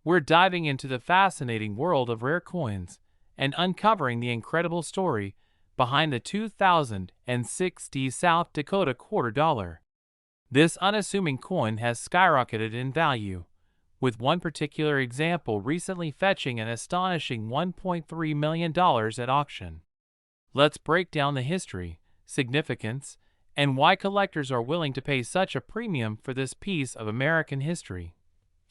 we're diving into the fascinating world of rare coins and uncovering the incredible story behind the 2006 South Dakota quarter dollar. This unassuming coin has skyrocketed in value, with one particular example recently fetching an astonishing $1.3 million at auction. Let's break down the history, significance, and why collectors are willing to pay such a premium for this piece of American history.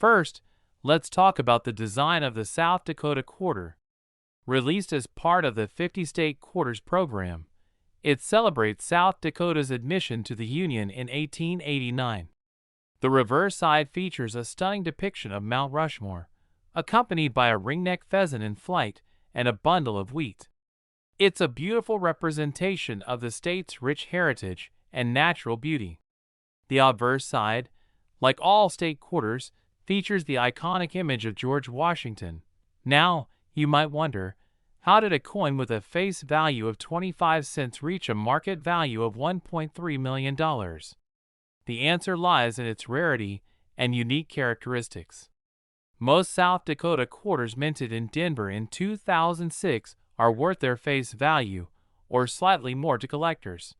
First, let's talk about the design of the South Dakota quarter. Released as part of the 50-state quarters program, it celebrates South Dakota's admission to the Union in 1889. The reverse side features a stunning depiction of Mount Rushmore, accompanied by a ringneck pheasant in flight and a bundle of wheat. It's a beautiful representation of the state's rich heritage and natural beauty. The obverse side, like all state quarters, features the iconic image of George Washington. Now, you might wonder, how did a coin with a face value of 25 cents reach a market value of $1.3 million? The answer lies in its rarity and unique characteristics. Most South Dakota quarters minted in Denver in 2006 are worth their face value, or slightly more to collectors.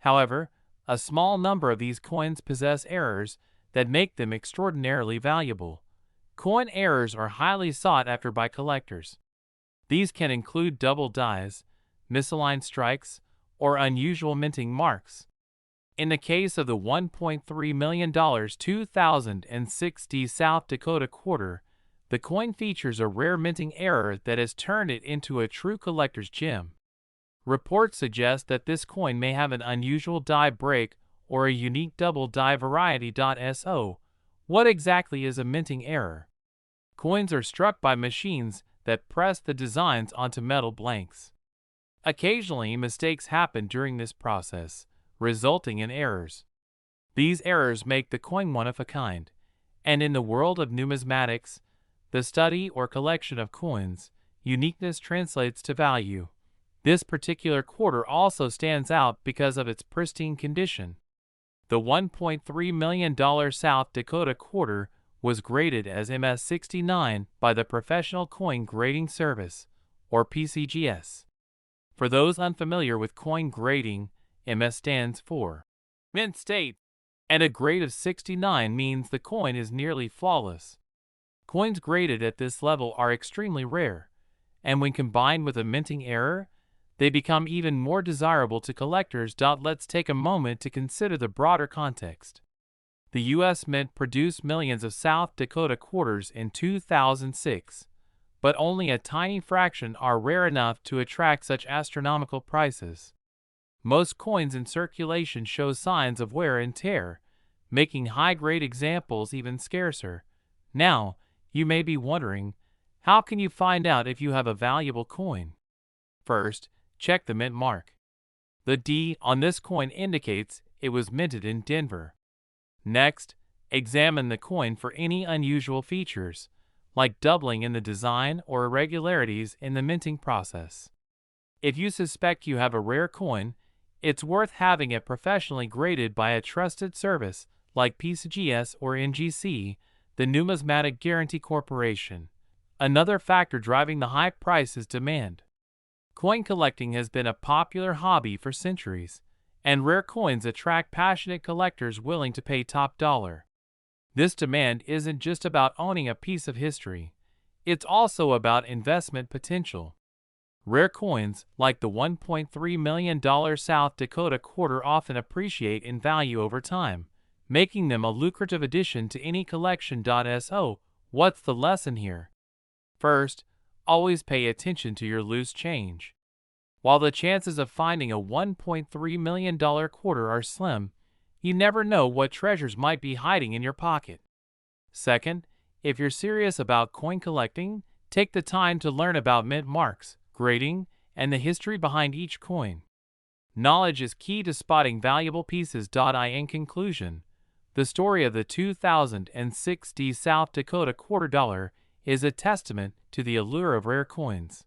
However, a small number of these coins possess errors that make them extraordinarily valuable. Coin errors are highly sought after by collectors. These can include double dies, misaligned strikes, or unusual minting marks. In the case of the $1.3 million 2006 South Dakota quarter, the coin features a rare minting error that has turned it into a true collector's gem. Reports suggest that this coin may have an unusual die break or a unique double die variety. So, what exactly is a minting error? Coins are struck by machines that press the designs onto metal blanks. Occasionally, mistakes happen during this process, resulting in errors. These errors make the coin one of a kind, and in the world of numismatics, the study or collection of coins, uniqueness translates to value. This particular quarter also stands out because of its pristine condition. The $1.3 million South Dakota quarter was graded as MS69 by the Professional Coin Grading Service, or PCGS. For those unfamiliar with coin grading, MS stands for mint state, and a grade of 69 means the coin is nearly flawless. Coins graded at this level are extremely rare, and when combined with a minting error, they become even more desirable to collectors. Let's take a moment to consider the broader context. The U.S. Mint produced millions of South Dakota quarters in 2006, but only a tiny fraction are rare enough to attract such astronomical prices. Most coins in circulation show signs of wear and tear, making high-grade examples even scarcer. Now, you may be wondering, how can you find out if you have a valuable coin? First, check the mint mark. The D on this coin indicates it was minted in Denver. Next, examine the coin for any unusual features, like doubling in the design or irregularities in the minting process. If you suspect you have a rare coin, it's worth having it professionally graded by a trusted service like PCGS or NGC, the Numismatic Guarantee Corporation. Another factor driving the high price is demand. Coin collecting has been a popular hobby for centuries, and rare coins attract passionate collectors willing to pay top dollar. This demand isn't just about owning a piece of history, it's also about investment potential. Rare coins, like the $1.3 million South Dakota quarter, often appreciate in value over time, making them a lucrative addition to any collection. So, what's the lesson here? First, always pay attention to your loose change. While the chances of finding a $1.3 million quarter are slim, you never know what treasures might be hiding in your pocket. Second, if you're serious about coin collecting, take the time to learn about mint marks, grading, and the history behind each coin. Knowledge is key to spotting valuable pieces. In conclusion, the story of the 2006 South Dakota quarter dollar is a testament to the allure of rare coins.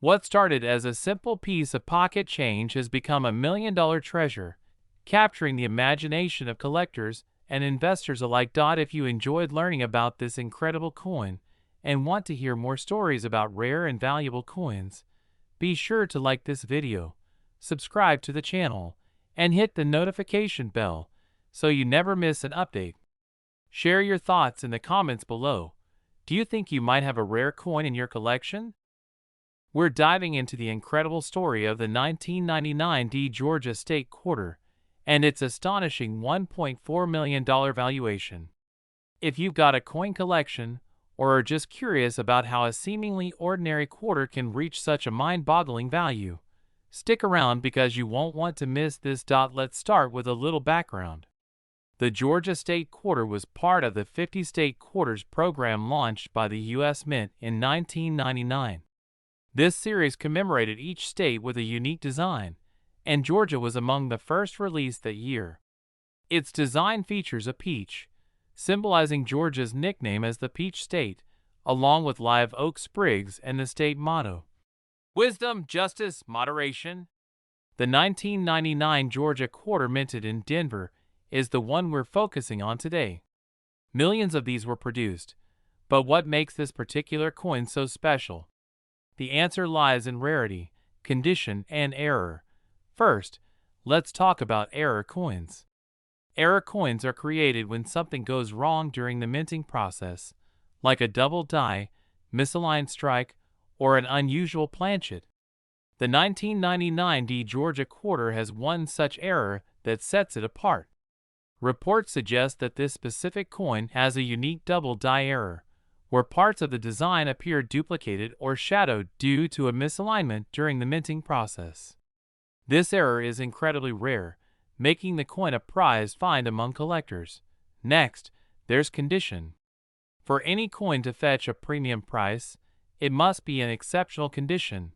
What started as a simple piece of pocket change has become a million-dollar treasure, capturing the imagination of collectors and investors alike. If you enjoyed learning about this incredible coin, and want to hear more stories about rare and valuable coins, be sure to like this video, subscribe to the channel, and hit the notification bell so you never miss an update. Share your thoughts in the comments below. Do you think you might have a rare coin in your collection? We're diving into the incredible story of the 1999 Georgia State Quarter and its astonishing $1.4 million valuation. If you've got a coin collection or are just curious about how a seemingly ordinary quarter can reach such a mind-boggling value, stick around because you won't want to miss this. Let's start with a little background. The Georgia State Quarter was part of the 50 State Quarters program launched by the U.S. Mint in 1999. This series commemorated each state with a unique design, and Georgia was among the first released that year. Its design features a peach, symbolizing Georgia's nickname as the Peach State, along with live oak sprigs and the state motto, "Wisdom, Justice, Moderation." The 1999 Georgia Quarter, minted in Denver, is the one we're focusing on today. Millions of these were produced, but what makes this particular coin so special? The answer lies in rarity, condition, and error. First, let's talk about error coins. Error coins are created when something goes wrong during the minting process, like a double die, misaligned strike, or an unusual planchet. The 1999 Georgia Quarter has one such error that sets it apart. Reports suggest that this specific coin has a unique double die error, where parts of the design appear duplicated or shadowed due to a misalignment during the minting process. This error is incredibly rare, making the coin a prized find among collectors. Next, there's condition. For any coin to fetch a premium price, it must be in exceptional condition.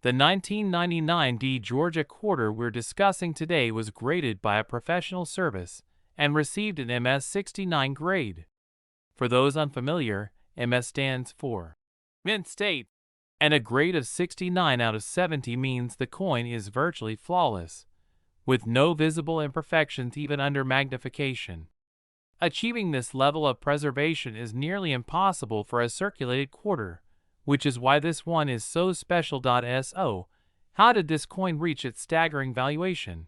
The 1999 Georgia Quarter we're discussing today was graded by a professional service and received an MS-69 grade. For those unfamiliar, MS stands for Mint State, and a grade of 69 out of 70 means the coin is virtually flawless, with no visible imperfections even under magnification. Achieving this level of preservation is nearly impossible for a circulated quarter, which is why this one is so special. So, how did this coin reach its staggering valuation?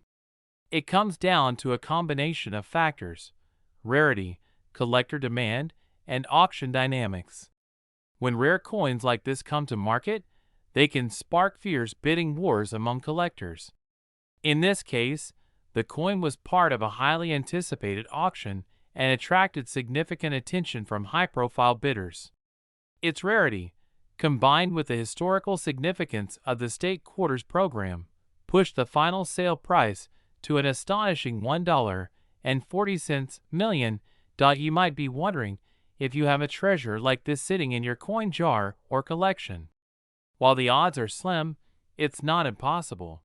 It comes down to a combination of factors: rarity, collector demand, and auction dynamics. When rare coins like this come to market, they can spark fierce bidding wars among collectors. In this case, the coin was part of a highly anticipated auction and attracted significant attention from high-profile bidders. Its rarity, combined with the historical significance of the State Quarters program, pushed the final sale price to an astonishing $1.40 million. You might be wondering if you have a treasure like this sitting in your coin jar or collection. While the odds are slim, it's not impossible.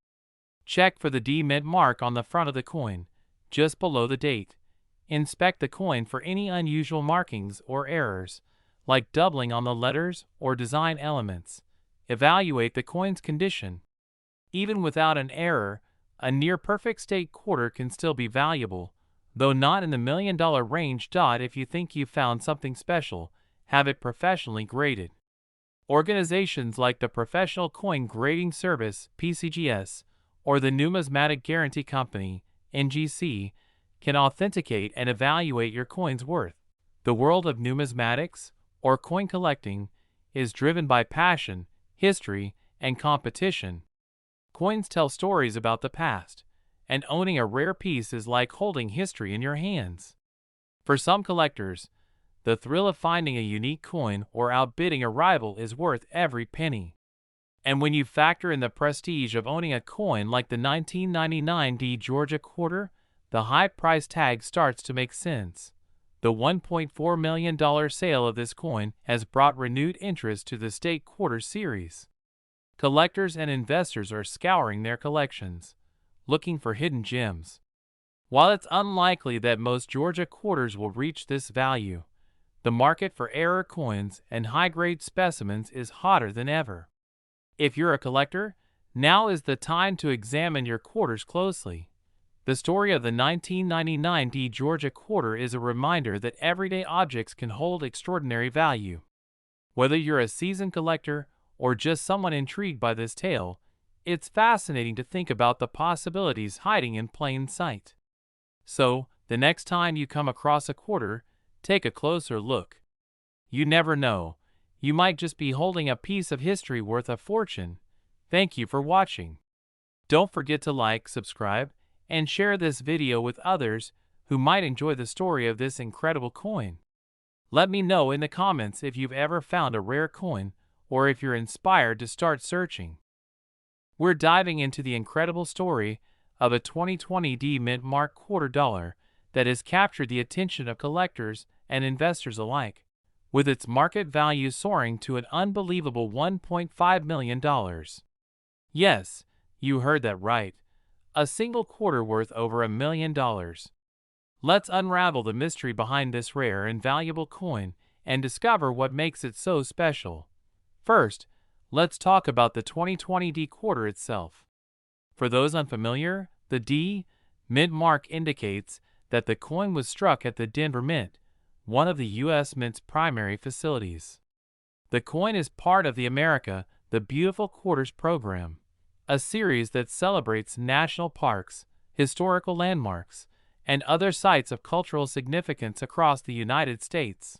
Check for the D-Mint mark on the front of the coin, just below the date. Inspect the coin for any unusual markings or errors, like doubling on the letters or design elements. Evaluate the coin's condition. Even without an error, a near-perfect State Quarter can still be valuable, though not in the million-dollar range. If you think you've found something special, have it professionally graded. Organizations like the Professional Coin Grading Service (PCGS) or the Numismatic Guarantee Company (NGC) can authenticate and evaluate your coin's worth. The world of numismatics, or coin collecting, is driven by passion, history, and competition. Coins tell stories about the past, and owning a rare piece is like holding history in your hands. For some collectors, the thrill of finding a unique coin or outbidding a rival is worth every penny. And when you factor in the prestige of owning a coin like the 1999 Georgia Quarter, the high price tag starts to make sense. The $1.4 million sale of this coin has brought renewed interest to the State Quarter series. Collectors and investors are scouring their collections, looking for hidden gems. While it's unlikely that most Georgia Quarters will reach this value, the market for error coins and high-grade specimens is hotter than ever. If you're a collector, now is the time to examine your quarters closely. The story of the 1999 Georgia Quarter is a reminder that everyday objects can hold extraordinary value. Whether you're a seasoned collector or just someone intrigued by this tale, it's fascinating to think about the possibilities hiding in plain sight. So, the next time you come across a quarter, take a closer look. You never know. You might just be holding a piece of history worth a fortune. Thank you for watching. Don't forget to like, subscribe, and share this video with others who might enjoy the story of this incredible coin. Let me know in the comments if you've ever found a rare coin or if you're inspired to start searching. We're diving into the incredible story of a 2020 D mint mark quarter dollar that has captured the attention of collectors and investors alike, with its market value soaring to an unbelievable $1.5 million. Yes, you heard that right. A single quarter worth over $1 million. Let's unravel the mystery behind this rare and valuable coin and discover what makes it so special. First, let's talk about the 2020 D quarter itself. For those unfamiliar, the D mint mark indicates that the coin was struck at the Denver Mint, one of the U.S. Mint's primary facilities. The coin is part of the America the Beautiful Quarters program, a series that celebrates national parks, historical landmarks, and other sites of cultural significance across the United States.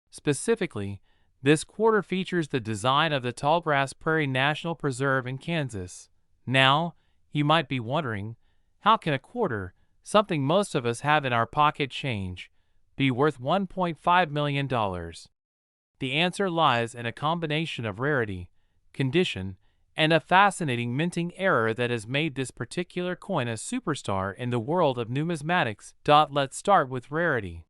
Specifically, this quarter features the design of the Tallgrass Prairie National Preserve in Kansas. Now, you might be wondering, how can a quarter, something most of us have in our pocket change, be worth $1.5 million? The answer lies in a combination of rarity, condition, and a fascinating minting error that has made this particular coin a superstar in the world of numismatics. Let's start with rarity.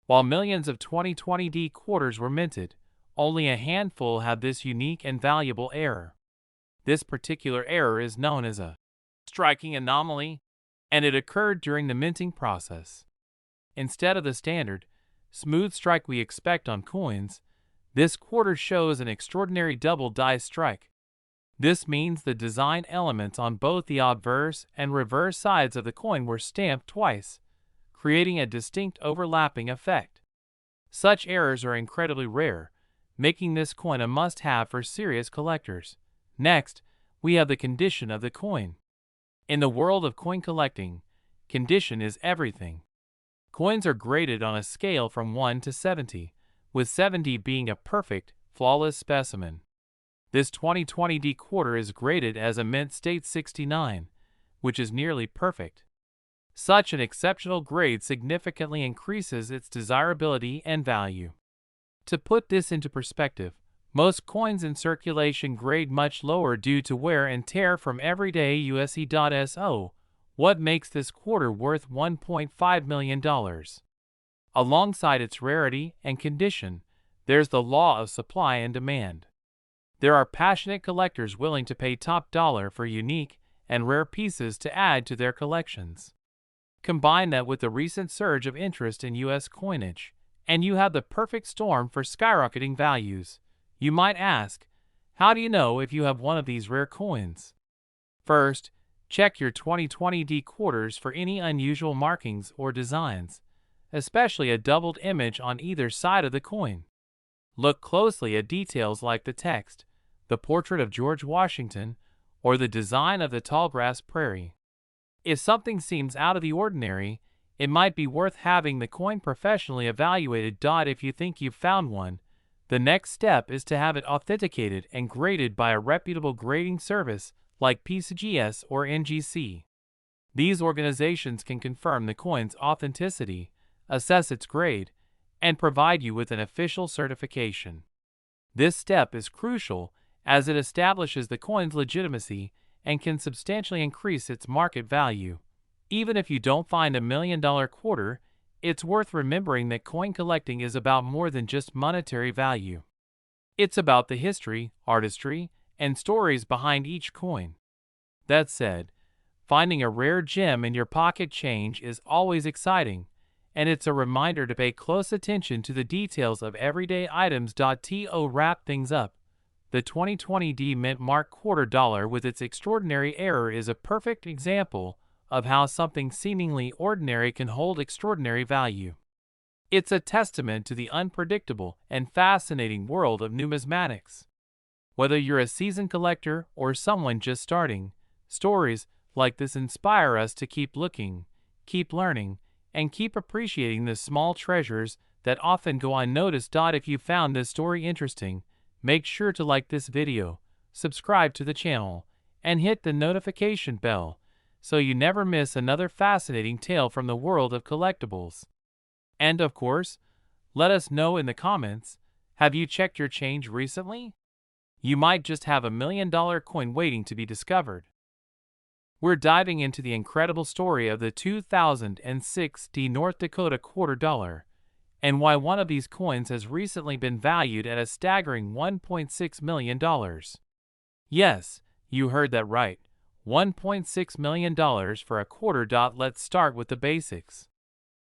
While millions of 2020 D quarters were minted, only a handful have this unique and valuable error. This particular error is known as a striking anomaly, and it occurred during the minting process. Instead of the standard, smooth strike we expect on coins, this quarter shows an extraordinary double die strike. This means the design elements on both the obverse and reverse sides of the coin were stamped twice, creating a distinct overlapping effect. Such errors are incredibly rare, making this coin a must-have for serious collectors. Next, we have the condition of the coin. In the world of coin collecting, condition is everything. Coins are graded on a scale from 1 to 70, with 70 being a perfect, flawless specimen. This 2020 D quarter is graded as a mint state 69, which is nearly perfect. Such an exceptional grade significantly increases its desirability and value. To put this into perspective, most coins in circulation grade much lower due to wear and tear from everyday USE.SO. What makes this quarter worth $1.5 million? Alongside its rarity and condition, there's the law of supply and demand. There are passionate collectors willing to pay top dollar for unique and rare pieces to add to their collections. Combine that with the recent surge of interest in U.S. coinage, and you have the perfect storm for skyrocketing values. You might ask, how do you know if you have one of these rare coins? First, check your 2020 D quarters for any unusual markings or designs, especially a doubled image on either side of the coin. Look closely at details like the text, the portrait of George Washington, or the design of the Tallgrass Prairie. If something seems out of the ordinary, it might be worth having the coin professionally evaluated. If you think you've found one, the next step is to have it authenticated and graded by a reputable grading service like PCGS or NGC. These organizations can confirm the coin's authenticity, assess its grade, and provide you with an official certification. This step is crucial as it establishes the coin's legitimacy and can substantially increase its market value. Even if you don't find $1 million quarter, it's worth remembering that coin collecting is about more than just monetary value. It's about the history, artistry, and stories behind each coin. That said, finding a rare gem in your pocket change is always exciting, and it's a reminder to pay close attention to the details of everyday items. To wrap things up, the 2020 D mint mark quarter dollar with its extraordinary error is a perfect example of how something seemingly ordinary can hold extraordinary value. It's a testament to the unpredictable and fascinating world of numismatics. Whether you're a seasoned collector or someone just starting, stories like this inspire us to keep looking, keep learning, and keep appreciating the small treasures that often go unnoticed. If you found this story interesting, make sure to like this video, subscribe to the channel, and hit the notification bell so you never miss another fascinating tale from the world of collectibles. And of course, let us know in the comments, have you checked your change recently? You might just have $1 million coin waiting to be discovered. We're diving into the incredible story of the 2006 North Dakota $2 and why one of these coins has recently been valued at a staggering $1.6 million. Yes, you heard that right, $1.6 million for a quarter. Let's start with the basics.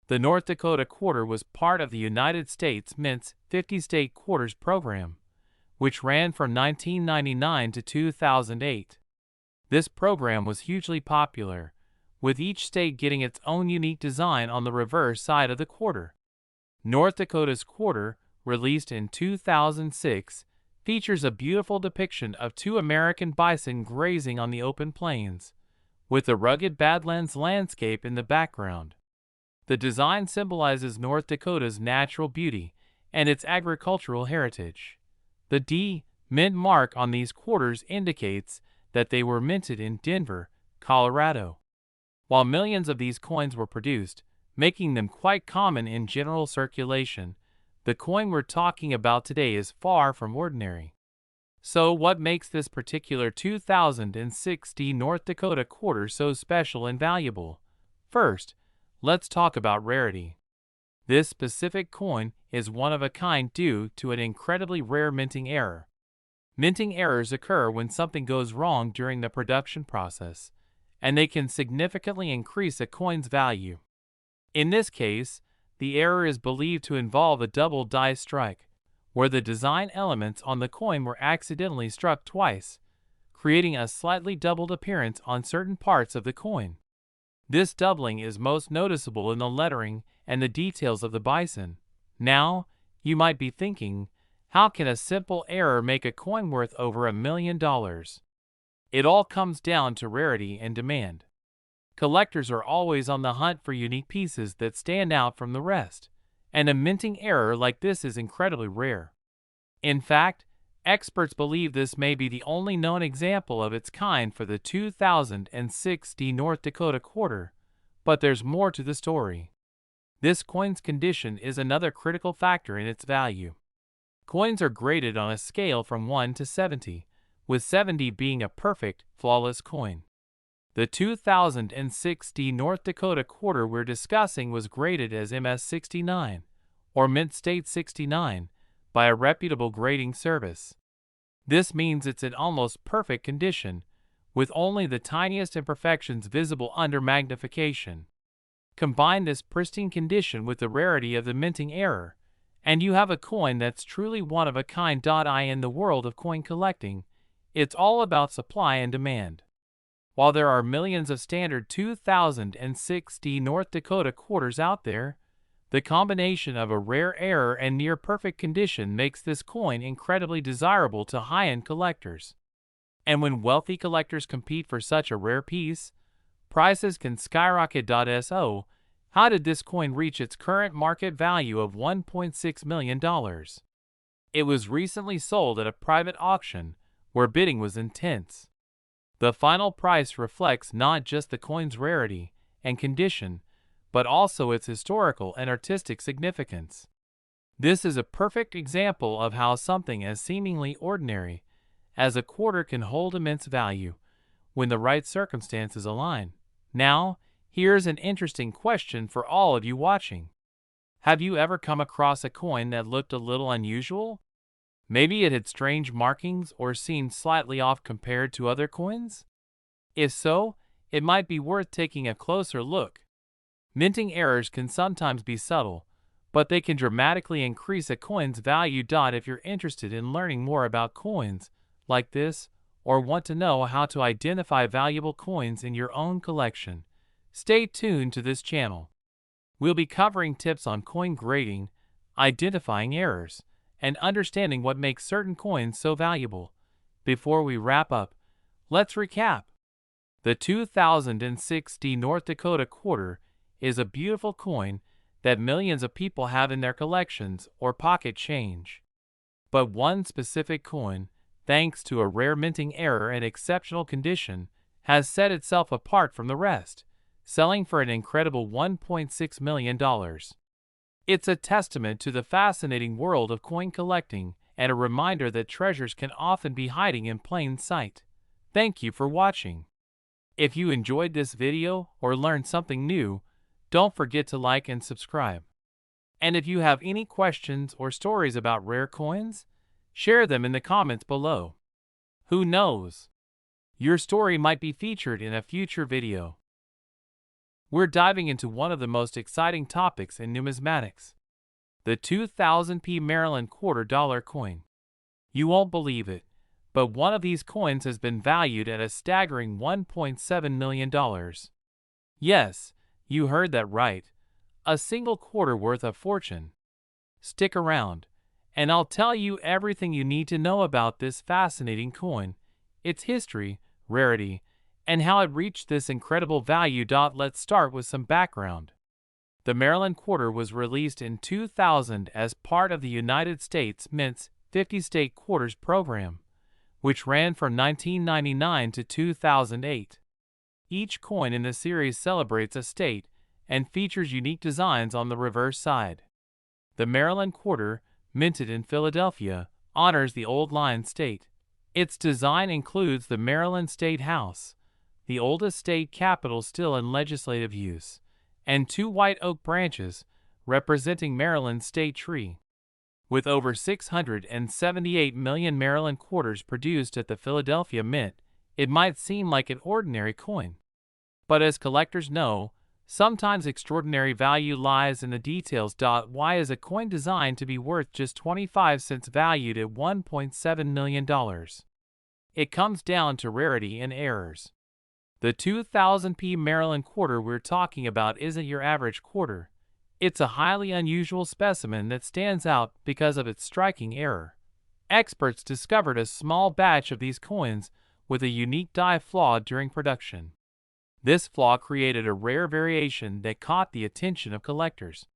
The North Dakota quarter was part of the United States Mint's 50-state quarters program, which ran from 1999 to 2008. This program was hugely popular, with each state getting its own unique design on the reverse side of the quarter. North Dakota's quarter, released in 2006, features a beautiful depiction of two American bison grazing on the open plains, with the rugged Badlands landscape in the background. The design symbolizes North Dakota's natural beauty and its agricultural heritage. The D mint mark on these quarters indicates that they were minted in Denver, Colorado. While millions of these coins were produced, making them quite common in general circulation, the coin we're talking about today is far from ordinary. So what makes this particular 2006 North Dakota quarter so special and valuable? First, let's talk about rarity. This specific coin is one of a kind due to an incredibly rare minting error. Minting errors occur when something goes wrong during the production process, and they can significantly increase a coin's value. In this case, the error is believed to involve a double die strike, where the design elements on the coin were accidentally struck twice, creating a slightly doubled appearance on certain parts of the coin. This doubling is most noticeable in the lettering and the details of the bison. Now, you might be thinking, how can a simple error make a coin worth over $1 million? It all comes down to rarity and demand. Collectors are always on the hunt for unique pieces that stand out from the rest, and a minting error like this is incredibly rare. In fact, experts believe this may be the only known example of its kind for the 2006 North Dakota quarter, but there's more to the story. This coin's condition is another critical factor in its value. Coins are graded on a scale from 1 to 70, with 70 being a perfect, flawless coin. The 2006 North Dakota quarter we're discussing was graded as MS69, or Mint State 69, by a reputable grading service. This means it's in almost perfect condition, with only the tiniest imperfections visible under magnification. Combine this pristine condition with the rarity of the minting error, and you have a coin that's truly one of a kind. In the world of coin collecting, it's all about supply and demand. While there are millions of standard 2006 North Dakota quarters out there, the combination of a rare error and near-perfect condition makes this coin incredibly desirable to high-end collectors. And when wealthy collectors compete for such a rare piece, prices can skyrocket. So, how did this coin reach its current market value of $1.6 million? It was recently sold at a private auction where bidding was intense. The final price reflects not just the coin's rarity and condition, but also its historical and artistic significance. This is a perfect example of how something as seemingly ordinary as a quarter can hold immense value when the right circumstances align. Now, here's an interesting question for all of you watching. Have you ever come across a coin that looked a little unusual? Maybe it had strange markings or seemed slightly off compared to other coins? If so, it might be worth taking a closer look. Minting errors can sometimes be subtle, but they can dramatically increase a coin's value. If you're interested in learning more about coins like this, or want to know how to identify valuable coins in your own collection, stay tuned to this channel. We'll be covering tips on coin grading, identifying errors, and understanding what makes certain coins so valuable. Before we wrap up, let's recap. The 2060 North Dakota quarter is a beautiful coin that millions of people have in their collections or pocket change. But one specific coin, thanks to a rare minting error and exceptional condition, has set itself apart from the rest, selling for an incredible $1.6 million. It's a testament to the fascinating world of coin collecting and a reminder that treasures can often be hiding in plain sight. Thank you for watching. If you enjoyed this video or learned something new, don't forget to like and subscribe. And if you have any questions or stories about rare coins, share them in the comments below. Who knows? Your story might be featured in a future video. We're diving into one of the most exciting topics in numismatics, the 2000p Maryland $quarter coin. You won't believe it, but one of these coins has been valued at a staggering $1.7 million. Yes, you heard that right. A single quarter worth of fortune. Stick around, and I'll tell you everything you need to know about this fascinating coin, its history, rarity, and how it reached this incredible value. Let's start with some background. The Maryland quarter was released in 2000 as part of the United States Mint's 50 State Quarters program, which ran from 1999 to 2008. Each coin in the series celebrates a state and features unique designs on the reverse side. The Maryland quarter, minted in Philadelphia, honors the Old Line State. Its design includes the Maryland State House, the oldest state capitol still in legislative use, and two white oak branches representing Maryland's state tree. With over 678 million Maryland quarters produced at the Philadelphia Mint, it might seem like an ordinary coin. But as collectors know, sometimes extraordinary value lies in the details. Why is a coin designed to be worth just 25 cents valued at $1.7 million? It comes down to rarity and errors. The 2000p Maryland quarter we're talking about isn't your average quarter. It's a highly unusual specimen that stands out because of its striking error. Experts discovered a small batch of these coins with a unique die flaw during production. This flaw created a rare variation that caught the attention of collectors.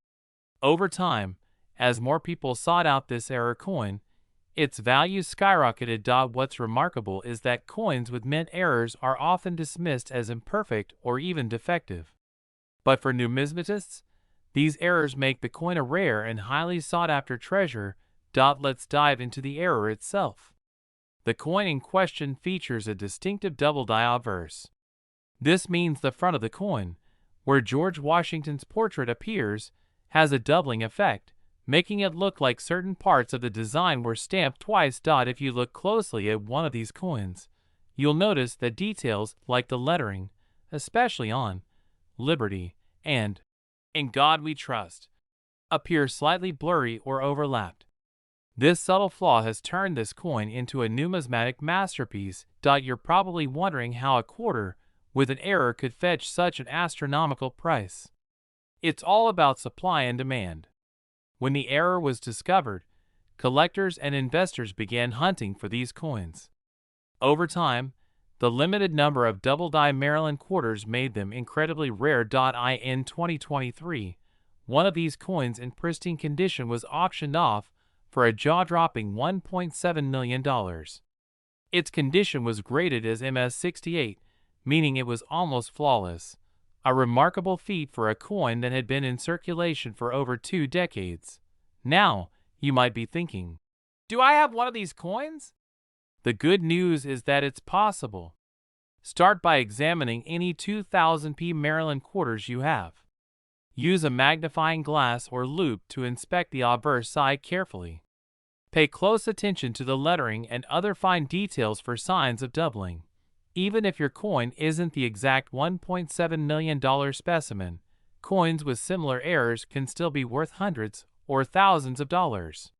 Over time, as more people sought out this error coin, its value skyrocketed. What's remarkable is that coins with mint errors are often dismissed as imperfect or even defective. But for numismatists, these errors make the coin a rare and highly sought-after treasure. Let's dive into the error itself. The coin in question features a distinctive double die obverse. This means the front of the coin, where George Washington's portrait appears, has a doubling effect, making it look like certain parts of the design were stamped twice. If you look closely at one of these coins, you'll notice that details like the lettering, especially on Liberty and In God We Trust, appear slightly blurry or overlapped. This subtle flaw has turned this coin into a numismatic masterpiece. You're probably wondering how a quarter with an error could fetch such an astronomical price. It's all about supply and demand. When the error was discovered, collectors and investors began hunting for these coins. Over time, the limited number of double-die Maryland quarters made them incredibly rare. In 2023, one of these coins in pristine condition was auctioned off for a jaw-dropping $1.7 million. Its condition was graded as MS68, meaning it was almost flawless, a remarkable feat for a coin that had been in circulation for over 2 decades. Now, you might be thinking, do I have one of these coins? The good news is that it's possible. Start by examining any 2000p Maryland quarters you have. Use a magnifying glass or loupe to inspect the obverse side carefully. Pay close attention to the lettering and other fine details for signs of doubling. Even if your coin isn't the exact $1.7 million specimen, coins with similar errors can still be worth hundreds or thousands of dollars.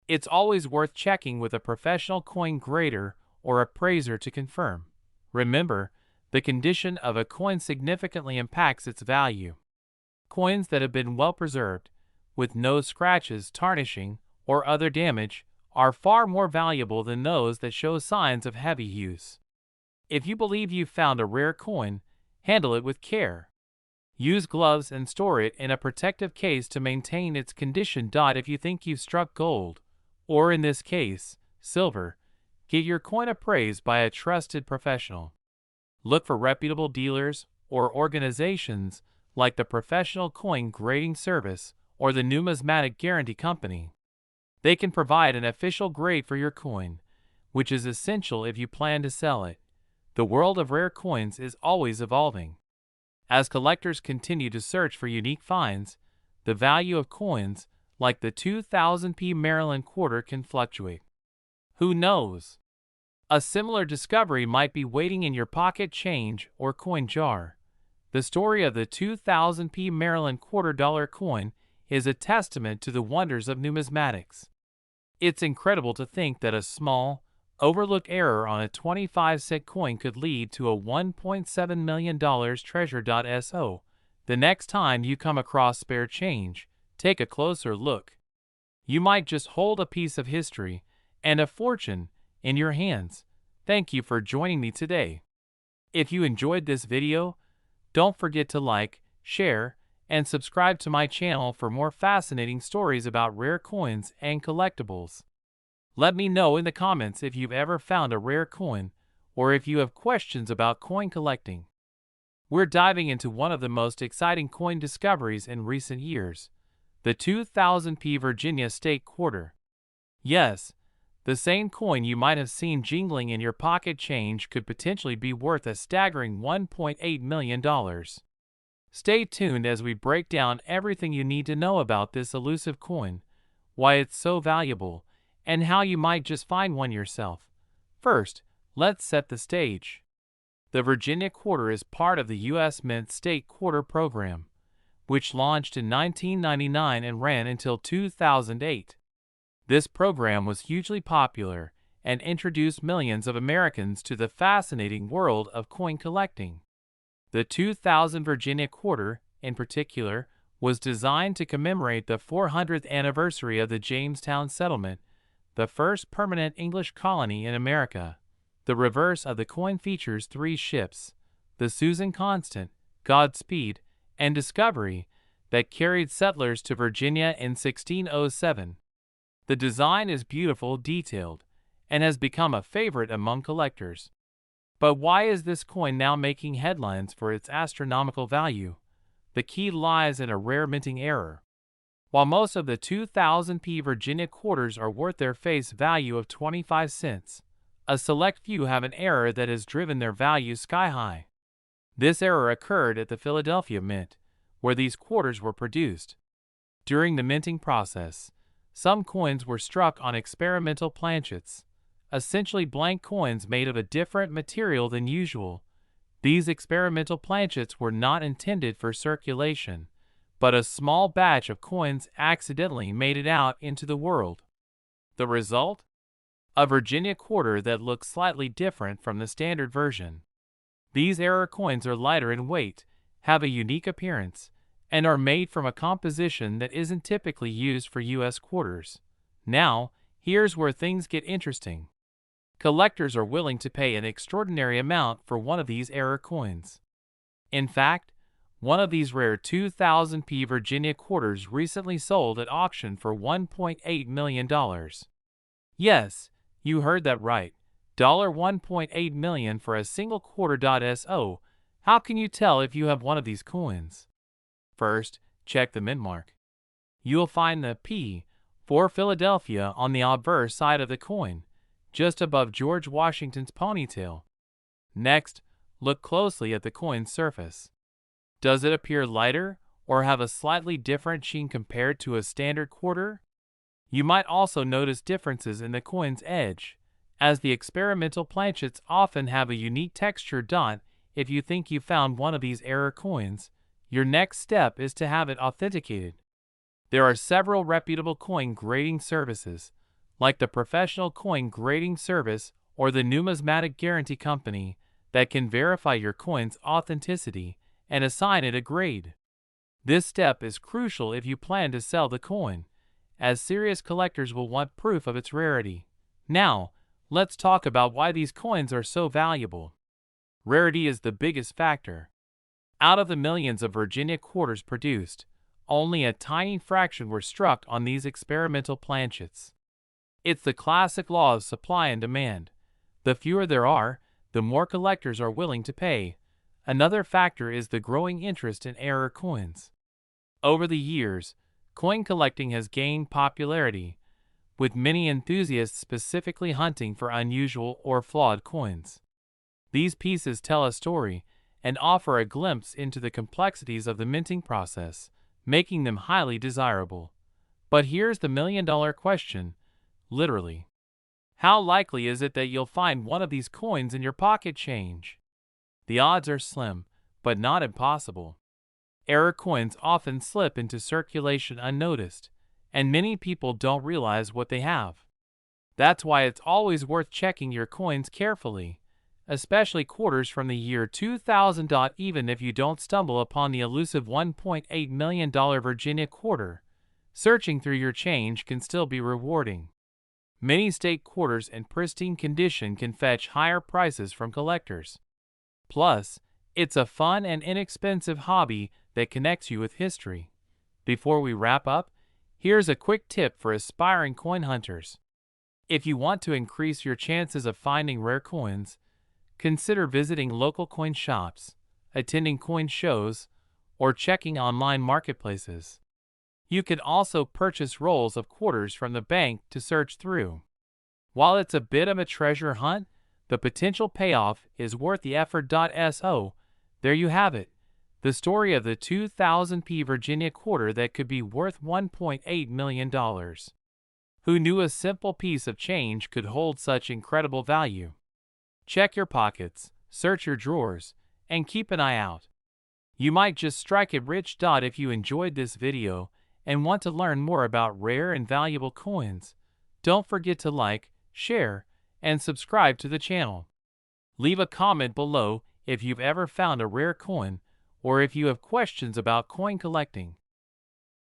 It's always worth checking with a professional coin grader or appraiser to confirm. Remember, the condition of a coin significantly impacts its value. Coins that have been well preserved, with no scratches, tarnishing, or other damage, are far more valuable than those that show signs of heavy use. If you believe you've found a rare coin, handle it with care. Use gloves and store it in a protective case to maintain its condition. If you think you've struck gold, or in this case, silver, get your coin appraised by a trusted professional. Look for reputable dealers or organizations like the Professional Coin Grading Service or the Numismatic Guarantee Company. They can provide an official grade for your coin, which is essential if you plan to sell it. The world of rare coins is always evolving. As collectors continue to search for unique finds, the value of coins like the 2000p Maryland quarter can fluctuate. Who knows? A similar discovery might be waiting in your pocket change or coin jar. The story of the 2000p Maryland $quarter coin is a testament to the wonders of numismatics. It's incredible to think that a small, overlooked error on a 25-cent coin could lead to a $1.7 million treasure. So, the next time you come across spare change, take a closer look. You might just hold a piece of history and a fortune in your hands. Thank you for joining me today. If you enjoyed this video, don't forget to like, share, and subscribe to my channel for more fascinating stories about rare coins and collectibles. Let me know in the comments if you've ever found a rare coin, or if you have questions about coin collecting. We're diving into one of the most exciting coin discoveries in recent years, the 2000p Virginia State Quarter. Yes, the same coin you might have seen jingling in your pocket change could potentially be worth a staggering $1.8 million. Stay tuned as we break down everything you need to know about this elusive coin, why it's so valuable, and how you might just find one yourself. First, let's set the stage. The Virginia Quarter is part of the U.S. Mint State Quarter program, which launched in 1999 and ran until 2008. This program was hugely popular and introduced millions of Americans to the fascinating world of coin collecting. The 2000 Virginia Quarter, in particular, was designed to commemorate the 400th anniversary of the Jamestown Settlement, the first permanent English colony in America. The reverse of the coin features three ships, the Susan Constant, Godspeed, and Discovery, that carried settlers to Virginia in 1607. The design is beautiful, detailed, and has become a favorite among collectors. But why is this coin now making headlines for its astronomical value? The key lies in a rare minting error. While most of the 2000p Virginia quarters are worth their face value of 25 cents, a select few have an error that has driven their value sky high. This error occurred at the Philadelphia Mint, where these quarters were produced. During the minting process, some coins were struck on experimental planchets, essentially blank coins made of a different material than usual. These experimental planchets were not intended for circulation, but a small batch of coins accidentally made it out into the world. The result? A Virginia quarter that looks slightly different from the standard version. These error coins are lighter in weight, have a unique appearance, and are made from a composition that isn't typically used for U.S. quarters. Now, here's where things get interesting. Collectors are willing to pay an extraordinary amount for one of these error coins. In fact, one of these rare 2000p Virginia quarters recently sold at auction for $1.8 million. Yes, you heard that right. $1.8 million for a single quarter. So, how can you tell if you have one of these coins? First, check the mint mark. You'll find the P for Philadelphia on the obverse side of the coin, just above George Washington's ponytail. Next, look closely at the coin's surface. Does it appear lighter or have a slightly different sheen compared to a standard quarter? You might also notice differences in the coin's edge, as the experimental planchets often have a unique texture. If you think you found one of these error coins, your next step is to have it authenticated. There are several reputable coin grading services, like the Professional Coin Grading Service or the Numismatic Guarantee Company, that can verify your coin's authenticity and assign it a grade. This step is crucial if you plan to sell the coin, as serious collectors will want proof of its rarity. Now, let's talk about why these coins are so valuable. Rarity is the biggest factor. Out of the millions of Virginia quarters produced, only a tiny fraction were struck on these experimental planchets. It's the classic law of supply and demand. The fewer there are, the more collectors are willing to pay. Another factor is the growing interest in error coins. Over the years, coin collecting has gained popularity, with many enthusiasts specifically hunting for unusual or flawed coins. These pieces tell a story and offer a glimpse into the complexities of the minting process, making them highly desirable. But here's the million-dollar question, literally. How likely is it that you'll find one of these coins in your pocket change? The odds are slim, but not impossible. Error coins often slip into circulation unnoticed, and many people don't realize what they have. That's why it's always worth checking your coins carefully, especially quarters from the year 2000. Even if you don't stumble upon the elusive $1.8 million Virginia quarter, searching through your change can still be rewarding. Many state quarters in pristine condition can fetch higher prices from collectors. Plus, it's a fun and inexpensive hobby that connects you with history. Before we wrap up, here's a quick tip for aspiring coin hunters. If you want to increase your chances of finding rare coins, consider visiting local coin shops, attending coin shows, or checking online marketplaces. You can also purchase rolls of quarters from the bank to search through. While it's a bit of a treasure hunt, the potential payoff is worth the effort. So, there you have it, the story of the 2000p Virginia quarter that could be worth $1.8 million. Who knew a simple piece of change could hold such incredible value? Check your pockets, search your drawers, and keep an eye out. You might just strike it rich. If you enjoyed this video and want to learn more about rare and valuable coins, don't forget to like, share, and subscribe to the channel. Leave a comment below if you've ever found a rare coin or if you have questions about coin collecting.